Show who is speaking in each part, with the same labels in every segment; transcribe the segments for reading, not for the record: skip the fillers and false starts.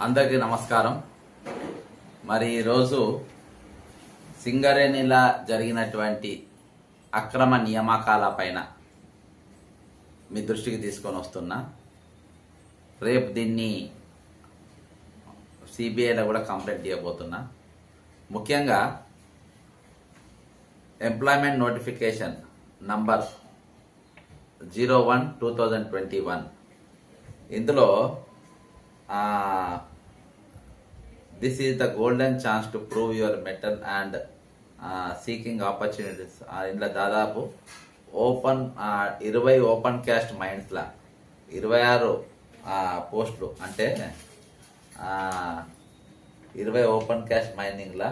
Speaker 1: అందరికీ నమస్కారం. మరి ఈరోజు సింగరేణిలా జరిగినటువంటి అక్రమ నియామకాల పైన మీ దృష్టికి తీసుకొని వస్తున్నా. రేపు దీన్ని సిబిఐలో కూడా కంప్లైంట్ చేయబోతున్నా. ముఖ్యంగా ఎంప్లాయ్మెంట్ నోటిఫికేషన్ నంబర్ 01/2021 ఇందులో this is the golden chance to prove your mettle and seeking opportunities. ఇందులో దాదాపు ఓపెన్ 20 ఓపెన్ క్యాస్ట్ మైండ్స్ లా 26 పోస్టులు అంటే 20 open cast mining law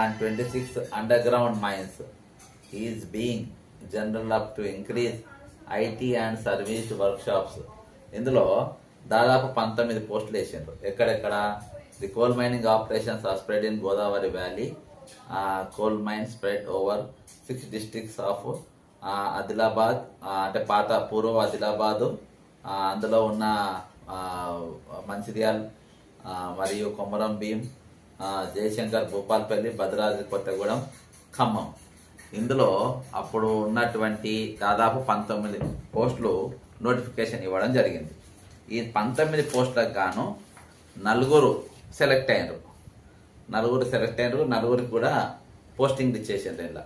Speaker 1: and 26 underground mines is being general up to increase IT and service workshops. ఇందులో దాదాపు 19 పోస్టులు వేసిండ్రు. ఎక్కడెక్కడ the coal mining operations are spread in Godavari valley. Coal mine spread over 6 districts of Adilabad, అంటే పాత పూర్వ ఆదిలాబాదు, అందులో ఉన్న మంచిర్యాల్ మరియు కొమరం భీం, జయశంకర్, భూపాల్పల్లి, భద్రాద్రి కొత్తగూడెం, ఖమ్మం. ఇందులో అప్పుడు ఉన్నటువంటి దాదాపు 19 పోస్టులు నోటిఫికేషన్ ఇవ్వడం జరిగింది. ఈ 19 పోస్టులకు గాను 4 సెలెక్ట్ అయినారు. 4 సెలెక్ట్ అయినారు. 4కి కూడా పోస్టింగ్ ఇచ్చేసారు. ఇలా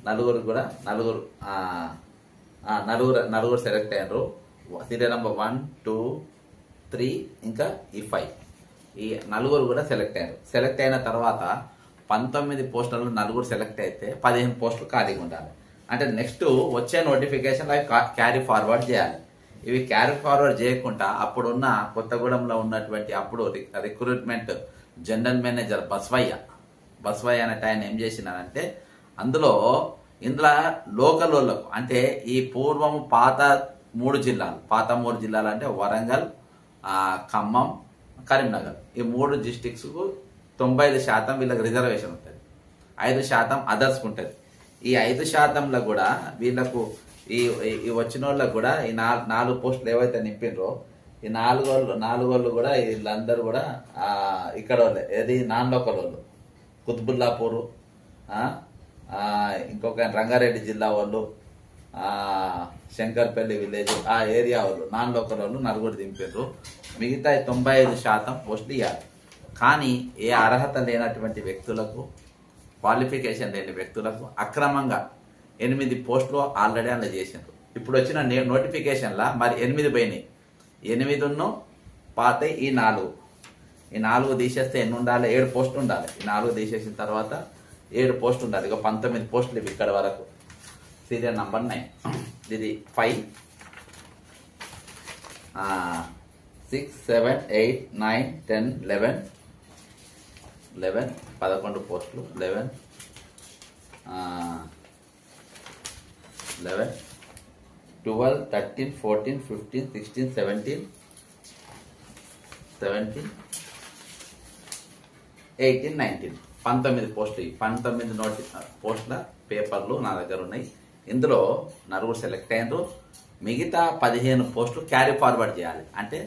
Speaker 1: 4 కూడా 4 సెలెక్ట్ అయినారు. సీరియల్ నెంబర్ 1, 2, 3 ఇంకా ఈ 5 ఈ 4 కూడా సెలెక్ట్ అయినారు. సెలెక్ట్ అయిన తర్వాత 19 పోస్టులలో 4 సెలెక్ట్ అయితే 15 పోస్టులు ఖాళీగా ఉండాలి. అంటే నెక్స్ట్ వచ్చే నోటిఫికేషన్ అవి క్యారీ ఫార్వర్డ్ చేయాలి. ఇవి క్యారీ ఫార్వర్డ్ చేయకుండా అప్పుడున్న కొత్తగూడెంలో ఉన్నటువంటి అప్పుడు రిక్రూట్మెంట్ జనరల్ మేనేజర్ బస్వయ్య అనే ఆయన ఏం చేసినారంటే ఇందులో లోకల్ వాళ్ళకు అంటే ఈ పూర్వము పాత 3 జిల్లాలు అంటే వరంగల్, ఖమ్మం, కరీంనగర్ ఈ 3 డిస్ట్రిక్ట్స్ కు 95% వీళ్ళకి రిజర్వేషన్ ఉంటుంది. 5% అదర్స్కి ఉంటుంది. ఈ 5%లో కూడా వీళ్ళకు ఈ వచ్చిన వాళ్ళకు కూడా ఈ 4 పోస్టులు ఏవైతే నింపినరో ఈ 4 వాళ్ళు కూడా వీళ్ళందరూ కూడా ఇక్కడ వాళ్ళే. ఏది నాన్ లోకల్ వాళ్ళు, కుత్బుల్లాపూర్, ఇంకొక రంగారెడ్డి జిల్లా వాళ్ళు, శంకర్పల్లి విలేజ్ ఆ ఏరియా వాళ్ళు, నాన్ లోకల్ వాళ్ళు 4 దింపారు. మిగతా 95% పోస్టులు ఇవ్వాలి. కానీ ఏ అర్హత లేనటువంటి వ్యక్తులకు, క్వాలిఫికేషన్ లేని వ్యక్తులకు అక్రమంగా 8 పోస్టులు ఆల్రెడీ అలా చేసినారు. ఇప్పుడు వచ్చిన నోటిఫికేషన్లా మరి 8 పోయినాయి. 8 పాత ఈ 4 తీసేస్తే ఎన్ని ఉండాలి? 7 పోస్టులు ఉండాలి. ఈ 4 తీసేసిన తర్వాత 7 పోస్టులు ఉండాలి. ఇక 19 పోస్టులు ఇవి ఇక్కడ వరకు. సీరియల్ నంబర్ 9 ఇది 5, 6, 7, 8, 9, 10, 11 11 పోస్టులు. 11, 12, 13, 14, 15, 16, 17, 18, 19 19 పోస్టులు. 19 పోస్టుల పేపర్లు నా దగ్గర ఉన్నాయి. ఇందులో 4 సెలెక్ట్ అయినారు. మిగతా 15 పోస్టులు క్యారీ ఫార్వర్డ్ చేయాలి. అంటే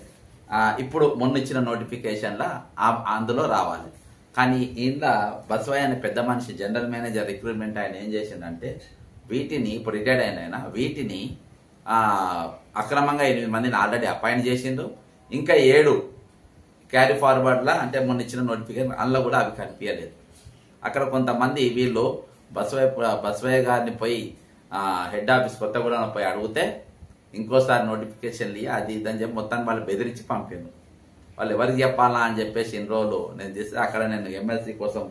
Speaker 1: ఇప్పుడు మొన్న ఇచ్చిన నోటిఫికేషన్లా అందులో రావాలి. కానీ ఇంట్లో బస్వయ్య అనే పెద్ద మనిషి జనరల్ మేనేజర్ రిక్రూట్మెంట్ ఆయన ఏం చేసిందంటే వీటిని, ఇప్పుడు రిటైర్డ్ అయిన వీటిని అక్రమంగా 8 మందిని ఆల్రెడీ అపాయింట్ చేసిండు. ఇంకా 7 క్యారీ ఫార్వర్డ్లా అంటే మొన్న ఇచ్చిన నోటిఫికేషన్ అందులో కూడా అవి కనిపించలేదు. అక్కడ కొంతమంది వీళ్ళు బస్వయ్య గారిని పోయి హెడ్ ఆఫీస్ కొత్తగూడెంలో పోయి అడిగితే ఇంకోసారి నోటిఫికేషన్లు అది ఇదని చెప్పి మొత్తాన్ని వాళ్ళు బెదిరించి పంపాను. వాళ్ళు ఎవరికి చెప్పాలా అని చెప్పేసి ఇన్ని రోజులు నేను చేస్తే అక్కడ నేను ఎమ్మెల్సీ కోసం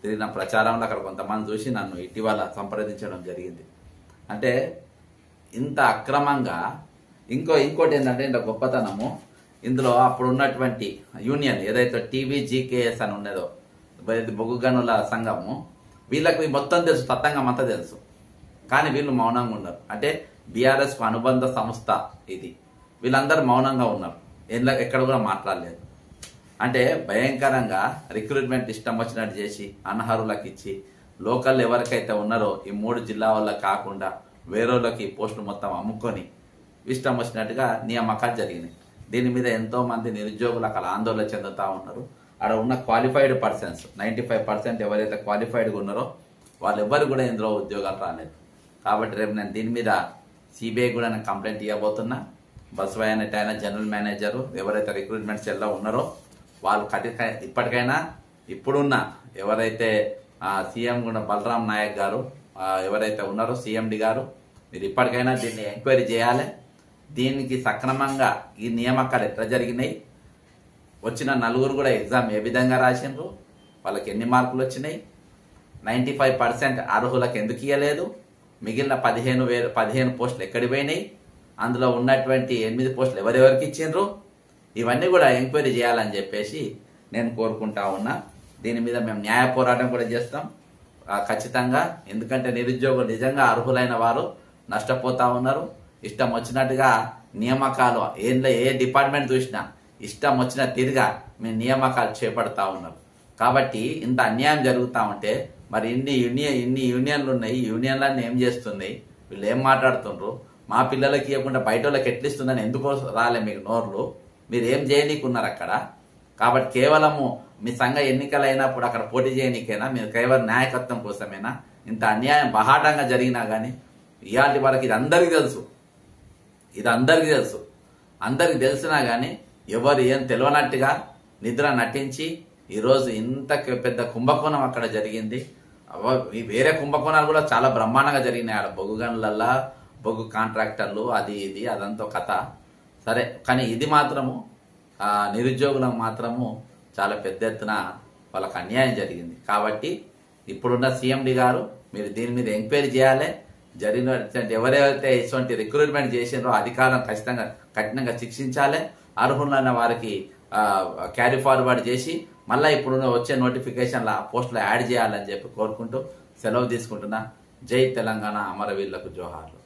Speaker 1: తిరిగిన ప్రచారంలో అక్కడ కొంతమంది చూసి నన్ను ఇటీవల సంప్రదించడం జరిగింది. అంటే ఇంత అక్రమంగా ఇంకోటి ఏంటంటే ఇంత గొప్పతనము ఇందులో అప్పుడు ఉన్నటువంటి యూనియన్ ఏదైతే TVGKS అని ఉన్నదో బొగ్గు గనుల సంఘము, వీళ్ళకి మొత్తం తెలుసు, తత్తంగం అంతా తెలుసు. కానీ వీళ్ళు మౌనంగా ఉన్నారు. అంటే BRS కు అనుబంధ సంస్థ ఇది. వీళ్ళందరూ మౌనంగా ఉన్నారు. ఎక్కడ కూడా మాట్లాడలేదు. అంటే భయంకరంగా రిక్రూట్మెంట్ ఇష్టం వచ్చినట్టు చేసి అనర్హులకు ఇచ్చి లోకల్ ఎవరికైతే ఉన్నారో ఈ 3 జిల్లా వాళ్ళకి కాకుండా వేరేళ్ళకి పోస్టులు మొత్తం అమ్ముకొని ఇష్టం వచ్చినట్టుగా నియామకాలు జరిగినాయి. దీని మీద ఎంతో మంది నిరుద్యోగులు అక్కడ ఆందోళన చెందుతూ ఉన్నారు. అక్కడ ఉన్న క్వాలిఫైడ్ పర్సన్స్ 95% ఎవరైతే క్వాలిఫైడ్గా ఉన్నారో వాళ్ళు ఎవ్వరు కూడా ఇందులో ఉద్యోగాలు రాలేదు. కాబట్టి రేపు నేను దీని మీద సిబిఐ కూడా నేను కంప్లైంట్ ఇవ్వబోతున్నా. బసవయ్య అనేట ఆయన జనరల్ మేనేజరు ఎవరైతే రిక్రూట్మెంట్ సెల్లో ఉన్నారో వాళ్ళు ఇప్పటికైనా ఇప్పుడున్న ఎవరైతే సీఎం కూడా బలరాం నాయక్ గారు ఎవరైతే ఉన్నారో సిఎండి గారు, మీరు ఇప్పటికైనా దీన్ని ఎంక్వైరీ చేయాలి. దీనికి సక్రమంగా ఈ నియామకాలు ఎట్లా జరిగినాయి, వచ్చిన నలుగురు కూడా ఎగ్జామ్ ఏ విధంగా రాసిండ్రు, వాళ్ళకి ఎన్ని మార్కులు వచ్చినాయి, 95% అర్హులకు ఎందుకు ఇవ్వలేదు, మిగిలిన 15 పోస్టులు ఎక్కడికి పోయినాయి, అందులో ఉన్నటువంటి 8 పోస్టులు ఎవరెవరికి ఇచ్చిండ్రు, ఇవన్నీ కూడా ఎంక్వైరీ చేయాలని చెప్పేసి నేను కోరుకుంటా ఉన్నా. దీని మీద మేము న్యాయ పోరాటం కూడా చేస్తాం ఖచ్చితంగా. ఎందుకంటే నిరుద్యోగులు నిజంగా అర్హులైన వారు నష్టపోతా ఉన్నారు. ఇష్టం వచ్చినట్టుగా నియామకాలు ఏ డిపార్ట్మెంట్ చూసినా ఇష్టం వచ్చిన తీరుగా మీ నియామకాలు చేపడతా ఉన్నారు. కాబట్టి ఇంత అన్యాయం జరుగుతూ ఉంటే మరి ఇన్ని యూనియన్లు ఉన్నాయి, ఈ యూనియన్లన్నీ ఏం చేస్తున్నాయి, వీళ్ళు ఏం మాట్లాడుతుండ్రు, మా పిల్లలకి ఇవ్వకుండా బయట వాళ్ళకి ఎట్లిస్తుందని ఎందుకో రాలే మీకు నోర్లు, మీరు ఏం చేయనీకున్నారు అక్కడ. కాబట్టి కేవలము మీ సంఘ ఎన్నికలు అయినప్పుడు అక్కడ పోటీ చేయనీకైనా, మీరు కేవలం నాయకత్వం కోసమేనా? ఇంత అన్యాయం బహాటంగా జరిగినా కానీ ఇవాళ వరకు ఇది అందరికీ తెలుసు, అందరికి తెలిసినా కానీ ఎవరు ఏం తెలియనట్టుగా నిద్ర నటించి ఈరోజు ఇంత పెద్ద కుంభకోణం అక్కడ జరిగింది. వేరే కుంభకోణాలు కూడా చాలా బ్రహ్మాండంగా జరిగినాయి ఆడ, బొగ్గు గనులల్లా బొగ్గు కాంట్రాక్టర్లు అది ఇది అదంతా కథ సరే. కానీ ఇది మాత్రము నిరుద్యోగులకు మాత్రము చాలా పెద్ద ఎత్తున వాళ్ళకి అన్యాయం జరిగింది. కాబట్టి ఇప్పుడున్న సీఎండి గారు మీరు దీని మీద ఎంక్వైరీ చేయాలి. జరిగిన ఎవరైతే ఇటువంటి రిక్రూట్మెంట్ చేసినారో అధికారం ఖచ్చితంగా కఠినంగా శిక్షించాలి. అర్హులైన వారికి క్యారీ ఫార్వర్డ్ చేసి మళ్ళీ ఇప్పుడు వచ్చే నోటిఫికేషన్ల పోస్టులు యాడ్ చేయాలని చెప్పి కోరుకుంటూ సెలవు తీసుకుంటున్నా. జై తెలంగాణ, అమరవీరులకు జోహార్లు.